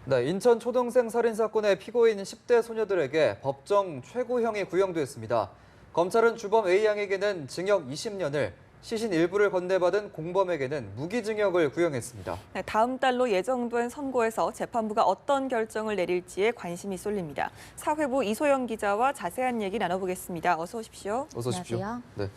네, 인천 초등생 살인 사건의 피고인 10대 소녀들에게 법정 최고형이 구형됐습니다. 검찰은 주범 A양에게는 징역 20년을, 시신 일부를 건네받은 공범에게는 무기징역을 구형했습니다. 네, 다음 달로 예정된 선고에서 재판부가 어떤 결정을 내릴지에 관심이 쏠립니다. 사회부 이소영 기자와 자세한 얘기 나눠보겠습니다. 어서 오십시오. 어서 오십시오. 안녕하세요. 네.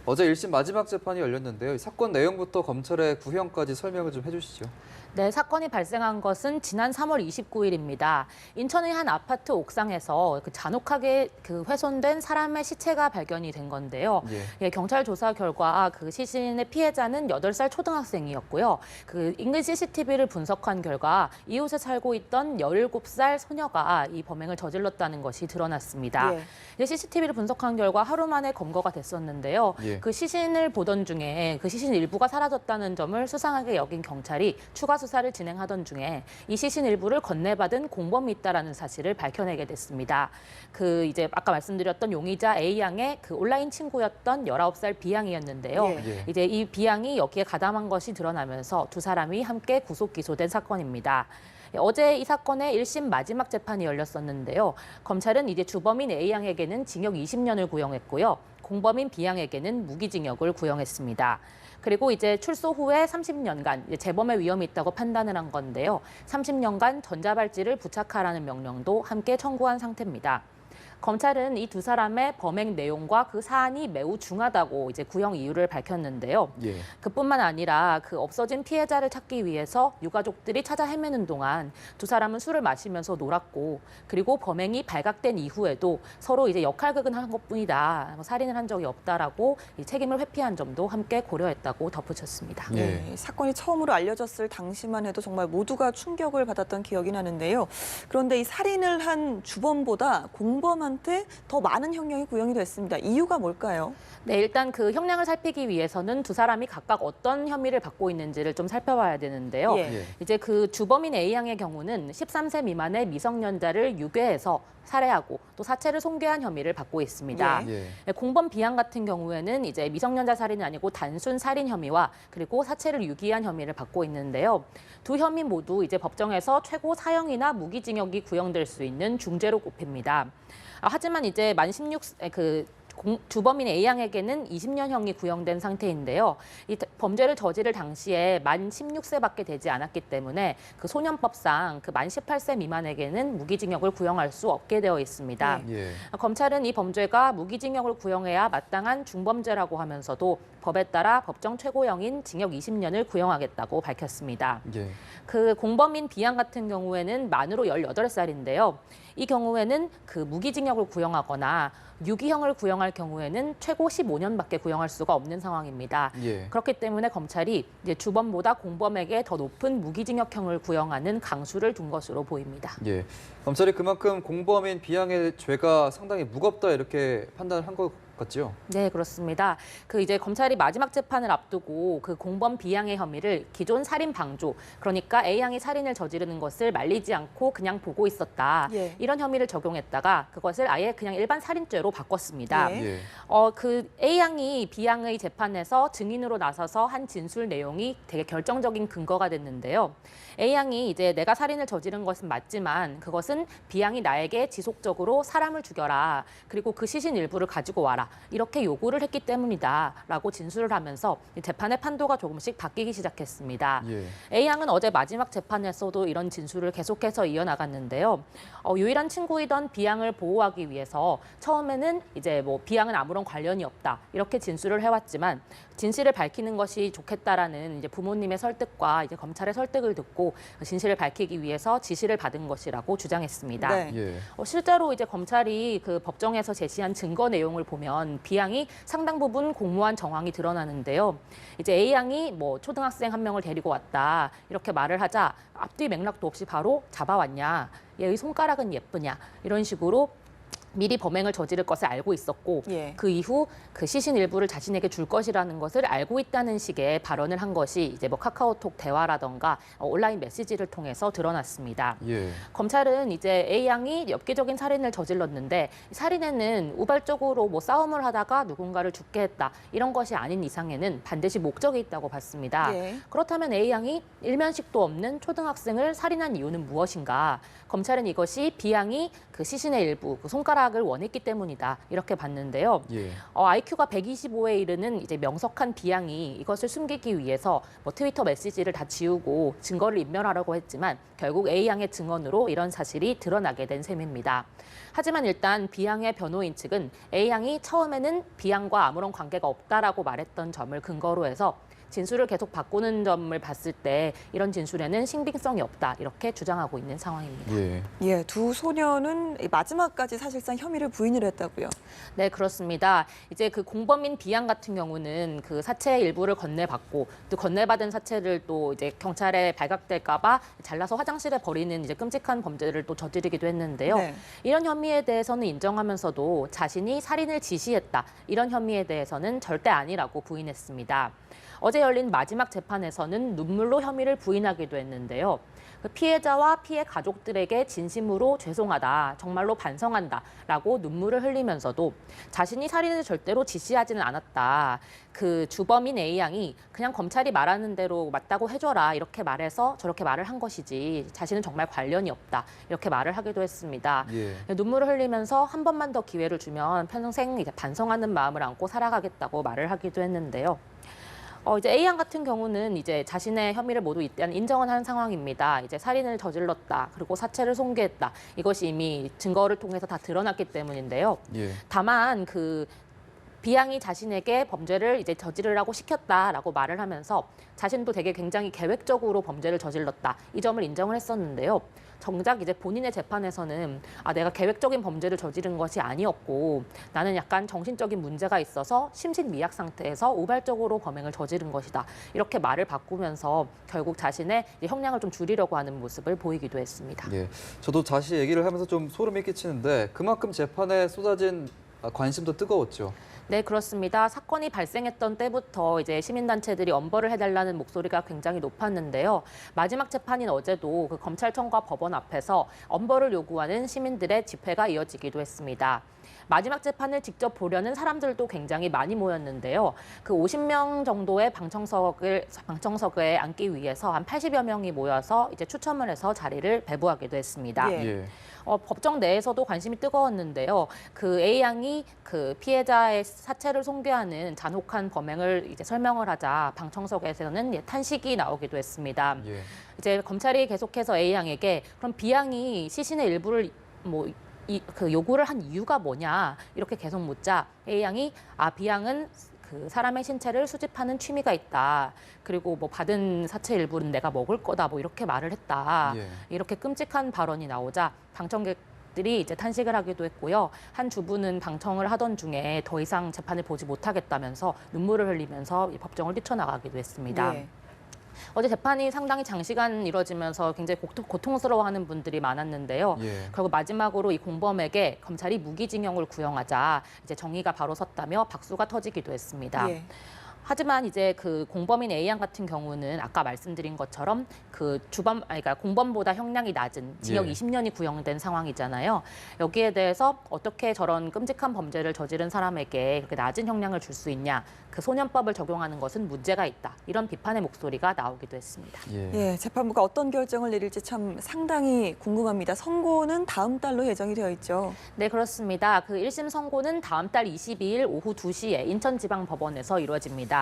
어제 1심 마지막 재판이 열렸는데요. 이 사건 내용부터 검찰의 구형까지 설명을 좀 해주시죠. 네, 사건이 발생한 것은 지난 3월 29일입니다. 인천의 한 아파트 옥상에서 잔혹하게 훼손된 사람의 시체가 발견이 된 건데요. 예, 경찰 조사 결과 그 시신의 피해자는 8살 초등학생이었고요. 인근 CCTV를 분석한 결과 이웃에 살고 있던 17살 소녀가 이 범행을 저질렀다는 것이 드러났습니다. CCTV를 분석한 결과 하루 만에 검거가 됐었는데요. 그 시신을 보던 중에 그 시신 일부가 사라졌다는 점을 수상하게 여긴 경찰이 추가 수사를 진행하던 중에 이 시신 일부를 건네받은 공범이 있다라는 사실을 밝혀내게 됐습니다. 이제 아까 말씀드렸던 용의자 A양의 온라인 친구였던 19살 B양이었는데요. 이제 이 B양이 여기에 가담한 것이 드러나면서 두 사람이 함께 구속 기소된 사건입니다. 어제 이 사건의 1심 마지막 재판이 열렸었는데요. 검찰은 이제 주범인 A양에게는 징역 20년을 구형했고요. 공범인 B양에게는 무기징역을 구형했습니다. 그리고 이제 출소 후에 30년간 재범의 위험이 있다고 판단을 한 건데요. 30년간 전자발찌를 부착하라는 명령도 함께 청구한 상태입니다. 검찰은 이 두 사람의 범행 내용과 그 사안이 매우 중하다고 이제 구형 이유를 밝혔는데요. 그뿐만 아니라 없어진 피해자를 찾기 위해서 유가족들이 찾아 헤매는 동안 두 사람은 술을 마시면서 놀았고, 그리고 범행이 발각된 이후에도 서로 이제 역할극은 한 것뿐이다. 살인을 한 적이 없다라고 이 책임을 회피한 점도 함께 고려했다고 덧붙였습니다. 사건이 처음으로 알려졌을 당시만 해도 정말 모두가 충격을 받았던 기억이 나는데요. 그런데 이 살인을 한 주범보다 공범한테 더 많은 형량이 구형이 됐습니다. 이유가 뭘까요? 네, 일단 그 형량을 살피기 위해서는 두 사람이 각각 어떤 혐의를 받고 있는지를 좀 살펴봐야 되는데요. 이제 그 주범인 A양의 경우는 13세 미만의 미성년자를 유괴해서 살해하고 또 사체를 손괴한 혐의를 받고 있습니다. 공범 B양 같은 경우에는 이제 미성년자 살인이 아니고 단순 살인 혐의와 그리고 사체를 유기한 혐의를 받고 있는데요. 두 혐의 모두 이제 법정에서 최고 사형이나 무기징역이 구형될 수 있는 중죄로 꼽힙니다. 하지만 이제 만 16, 주범인 A양에게는 20년형이 구형된 상태인데요. 이 범죄를 저지를 당시에 만 16세밖에 되지 않았기 때문에 소년법상 만 18세 미만에게는 무기징역을 구형할 수 없게 되어 있습니다. 검찰은 이 범죄가 무기징역을 구형해야 마땅한 중범죄라고 하면서도 법에 따라 법정 최고형인 징역 20년을 구형하겠다고 밝혔습니다. 공범인 B양 같은 경우에는 만으로 18살인데요. 이 경우에는 무기징역을 구형하거나 유기형을 구형할 경우에는 최고 15년밖에 구형할 수가 없는 상황입니다. 그렇기 때문에 검찰이 이제 주범보다 공범에게 더 높은 무기징역형을 구형하는 강수를 둔 것으로 보입니다. 검찰이 그만큼 공범인 B양의 죄가 상당히 무겁다 이렇게 판단을 한 것 같죠? 네, 그렇습니다. 이제 검찰이 마지막 재판을 앞두고 공범 B양의 혐의를 기존 살인 방조, 그러니까 A양이 살인을 저지르는 것을 말리지 않고 그냥 보고 있었다. 이런 혐의를 적용했다가 그것을 아예 그냥 일반 살인죄로 바꿨습니다. A양이 B양의 재판에서 증인으로 나서서 한 진술 내용이 되게 결정적인 근거가 됐는데요. A양이 이제 내가 살인을 저지른 것은 맞지만 그것은 B양이 나에게 지속적으로 사람을 죽여라. 그리고 그 시신 일부를 가지고 와라. 이렇게 요구를 했기 때문이다라고 진술을 하면서 재판의 판도가 조금씩 바뀌기 시작했습니다. A양은 어제 마지막 재판에서도 이런 진술을 계속해서 이어나갔는데요. 유일한 친구이던 B양을 보호하기 위해서 처음에는 이제 B양은 아무런 관련이 없다 이렇게 진술을 해왔지만 진실을 밝히는 것이 좋겠다라는 이제 부모님의 설득과 이제 검찰의 설득을 듣고 진실을 밝히기 위해서 지시를 받은 것이라고 주장했습니다. 실제로 이제 검찰이 법정에서 제시한 증거 내용을 보면 B양이 상당 부분 공모한 정황이 드러나는데요. 이제 A양이 초등학생 한 명을 데리고 왔다 이렇게 말을 하자 앞뒤 맥락도 없이 바로 잡아왔냐, 얘의 손가락은 예쁘냐 이런 식으로 미리 범행을 저지를 것을 알고 있었고 예. 그 이후 그 시신 일부를 자신에게 줄 것이라는 것을 알고 있다는 식의 발언을 한 것이 이제 뭐 카카오톡 대화라던가 온라인 메시지를 통해서 드러났습니다. 예. 검찰은 이제 A 양이 엽기적인 살인을 저질렀는데 살인에는 우발적으로 뭐 싸움을 하다가 누군가를 죽게 했다 이런 것이 아닌 이상에는 반드시 목적이 있다고 봤습니다. 예. 그렇다면 A 양이 일면식도 없는 초등학생을 살인한 이유는 무엇인가? 검찰은 이것이 B 양이 그 시신의 일부, 그 손가락을 원했기 때문이다 이렇게 봤는데요. 예. IQ가 125에 이르는 이제 명석한 B 양이 이것을 숨기기 위해서 뭐 트위터 메시지를 다 지우고 증거를 인멸하려고 했지만 결국 A 양의 증언으로 이런 사실이 드러나게 된 셈입니다. 하지만 일단 B 양의 변호인 측은 A 양이 처음에는 B 양과 아무런 관계가 없다라고 말했던 점을 근거로 해서 진술을 계속 바꾸는 점을 봤을 때 이런 진술에는 신빙성이 없다 이렇게 주장하고 있는 상황입니다. 예. 예, 두 소녀는 마지막까지 사실상 혐의를 부인을 했다고요. 네, 그렇습니다. 이제 그 공범인 비양 같은 경우는 그 사체의 일부를 건네받고 또 건네받은 사체를 또 이제 경찰에 발각될까봐 잘라서 화장실에 버리는 이제 끔찍한 범죄를 또 저지르기도 했는데요. 네. 이런 혐의에 대해서는 인정하면서도 자신이 살인을 지시했다 이런 혐의에 대해서는 절대 아니라고 부인했습니다. 어제 열린 마지막 재판에서는 눈물로 혐의를 부인하기도 했는데요. 그 피해자와 피해 가족들에게 진심으로 죄송하다, 정말로 반성한다라고 눈물을 흘리면서도 자신이 살인을 절대로 지시하지는 않았다. 그 주범인 A 양이 그냥 검찰이 말하는 대로 맞다고 해줘라 이렇게 말해서 저렇게 말을 한 것이지 자신은 정말 관련이 없다 이렇게 말을 하기도 했습니다. 예. 눈물을 흘리면서 한 번만 더 기회를 주면 평생 이제 반성하는 마음을 안고 살아가겠다고 말을 하기도 했는데요. 이제 A 양 같은 경우는 이제 자신의 혐의를 모두 일단 인정은 한 상황입니다. 이제 살인을 저질렀다, 그리고 사체를 손괴했다. 이것이 이미 증거를 통해서 다 드러났기 때문인데요. 예. 다만 그 B 양이 자신에게 범죄를 이제 저지르라고 시켰다라고 말을 하면서 자신도 되게 굉장히 계획적으로 범죄를 저질렀다. 이 점을 인정을 했었는데요. 정작 이제 본인의 재판에서는 내가 계획적인 범죄를 저지른 것이 아니었고 나는 약간 정신적인 문제가 있어서 심신미약 상태에서 우발적으로 범행을 저지른 것이다. 이렇게 말을 바꾸면서 결국 자신의 이제 형량을 좀 줄이려고 하는 모습을 보이기도 했습니다. 예. 저도 다시 얘기를 하면서 좀 소름이 끼치는데 그만큼 재판에 쏟아진 관심도 뜨거웠죠. 네, 그렇습니다. 사건이 발생했던 때부터 이제 시민단체들이 엄벌을 해달라는 목소리가 굉장히 높았는데요. 마지막 재판인 어제도 그 검찰청과 법원 앞에서 엄벌을 요구하는 시민들의 집회가 이어지기도 했습니다. 마지막 재판을 직접 보려는 사람들도 굉장히 많이 모였는데요. 그 50명 정도의 방청석에 앉기 위해서 한 80여 명이 모여서 이제 추첨을 해서 자리를 배부하기도 했습니다. 예. 예. 법정 내에서도 관심이 뜨거웠는데요. 그 A 양이 그 피해자의 사체를 손괴하는 잔혹한 범행을 이제 설명을 하자 방청석에서는 탄식이 나오기도 했습니다. 예. 이제 검찰이 계속해서 A 양에게 그럼 B 양이 시신의 일부를 그 요구를 한 이유가 뭐냐 이렇게 계속 묻자 A 양이 B 양은 그 사람의 신체를 수집하는 취미가 있다. 그리고 뭐 받은 사체 일부는 내가 먹을 거다. 뭐 이렇게 말을 했다. 예. 이렇게 끔찍한 발언이 나오자 방청객들이 이제 탄식을 하기도 했고요. 한 주부는 방청을 하던 중에 더 이상 재판을 보지 못하겠다면서 눈물을 흘리면서 이 법정을 뛰쳐나가기도 했습니다. 예. 어제 재판이 상당히 장시간 이뤄지면서 굉장히 고통스러워하는 분들이 많았는데요. 예. 결국 마지막으로 이 공범에게 검찰이 무기징역을 구형하자 이제 정의가 바로 섰다며 박수가 터지기도 했습니다. 예. 하지만 이제 그 공범인 A 양 같은 경우는 아까 말씀드린 것처럼 그 그러니까 공범보다 형량이 낮은 징역 예. 20년이 구형된 상황이잖아요. 여기에 대해서 어떻게 저런 끔찍한 범죄를 저지른 사람에게 그렇게 낮은 형량을 줄 수 있냐? 그 소년법을 적용하는 것은 문제가 있다. 이런 비판의 목소리가 나오기도 했습니다. 예. 예, 재판부가 어떤 결정을 내릴지 참 상당히 궁금합니다. 선고는 다음 달로 예정이 되어 있죠. 네, 그렇습니다. 그 1심 선고는 다음 달 22일 오후 2시에 인천지방법원에서 이루어집니다.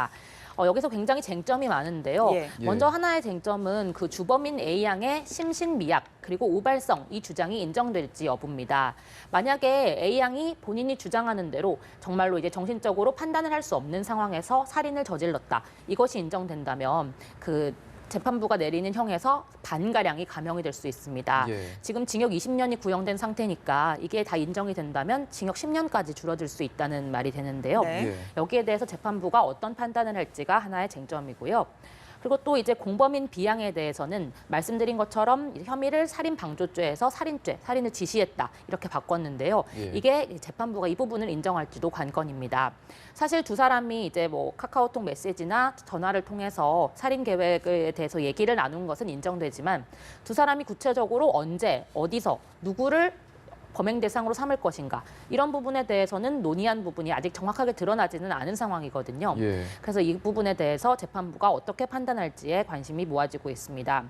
여기서 굉장히 쟁점이 많은데요. 예. 먼저 하나의 쟁점은 그 주범인 A 양의 심신미약 그리고 우발성 이 주장이 인정될지 여부입니다. 만약에 A 양이 본인이 주장하는 대로 정말로 이제 정신적으로 판단을 할 수 없는 상황에서 살인을 저질렀다. 이것이 인정된다면 그 재판부가 내리는 형에서 반가량이 감형이 될 수 있습니다. 예. 지금 징역 20년이 구형된 상태니까 이게 다 인정이 된다면 징역 10년까지 줄어들 수 있다는 말이 되는데요. 네. 예. 여기에 대해서 재판부가 어떤 판단을 할지가 하나의 쟁점이고요. 그리고 또 이제 공범인 B양에 대해서는 말씀드린 것처럼 혐의를 살인 방조죄에서 살인죄, 살인을 지시했다 이렇게 바꿨는데요. 예. 이게 재판부가 이 부분을 인정할지도 관건입니다. 사실 두 사람이 이제 뭐 카카오톡 메시지나 전화를 통해서 살인 계획에 대해서 얘기를 나눈 것은 인정되지만 두 사람이 구체적으로 언제, 어디서, 누구를 범행 대상으로 삼을 것인가 이런 부분에 대해서는 논의한 부분이 아직 정확하게 드러나지는 않은 상황이거든요. 예. 그래서 이 부분에 대해서 재판부가 어떻게 판단할지에 관심이 모아지고 있습니다.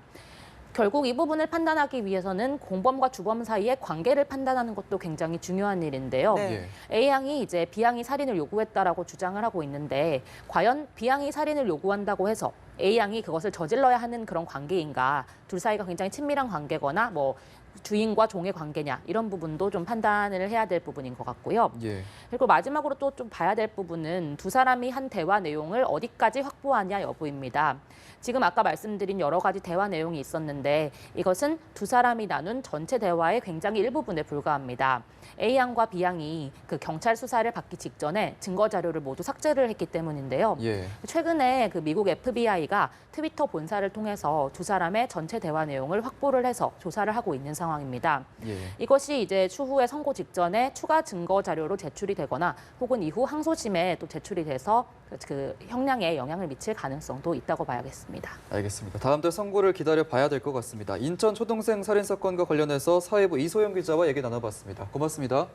결국 이 부분을 판단하기 위해서는 공범과 주범 사이의 관계를 판단하는 것도 굉장히 중요한 일인데요. 네. 예. A양이 이제 B양이 살인을 요구했다라고 주장을 하고 있는데 과연 B양이 살인을 요구한다고 해서 A양이 그것을 저질러야 하는 그런 관계인가? 둘 사이가 굉장히 친밀한 관계거나 뭐 주인과 종의 관계냐 이런 부분도 좀 판단을 해야 될 부분인 것 같고요. 예. 그리고 마지막으로 또 좀 봐야 될 부분은 두 사람이 한 대화 내용을 어디까지 확보하냐 여부입니다. 지금 아까 말씀드린 여러 가지 대화 내용이 있었는데 이것은 두 사람이 나눈 전체 대화의 굉장히 일부분에 불과합니다. A양과 B양이 그 경찰 수사를 받기 직전에 증거 자료를 모두 삭제를 했기 때문인데요. 예. 최근에 그 미국 FBI가 트위터 본사를 통해서 두 사람의 전체 대화 내용을 확보를 해서 조사를 하고 있는 상황입니다. 예. 이것이 이제 추후에 선고 직전에 추가 증거 자료로 제출이 되거나 혹은 이후 항소심에 또 제출이 돼서 그 형량에 영향을 미칠 가능성도 있다고 봐야겠습니다. 알겠습니다. 다음 달 선고를 기다려 봐야 될 것 같습니다. 인천 초등생 살인 사건과 관련해서 사회부 이소영 기자와 얘기 나눠봤습니다. 고맙습니다.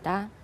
감사합니다.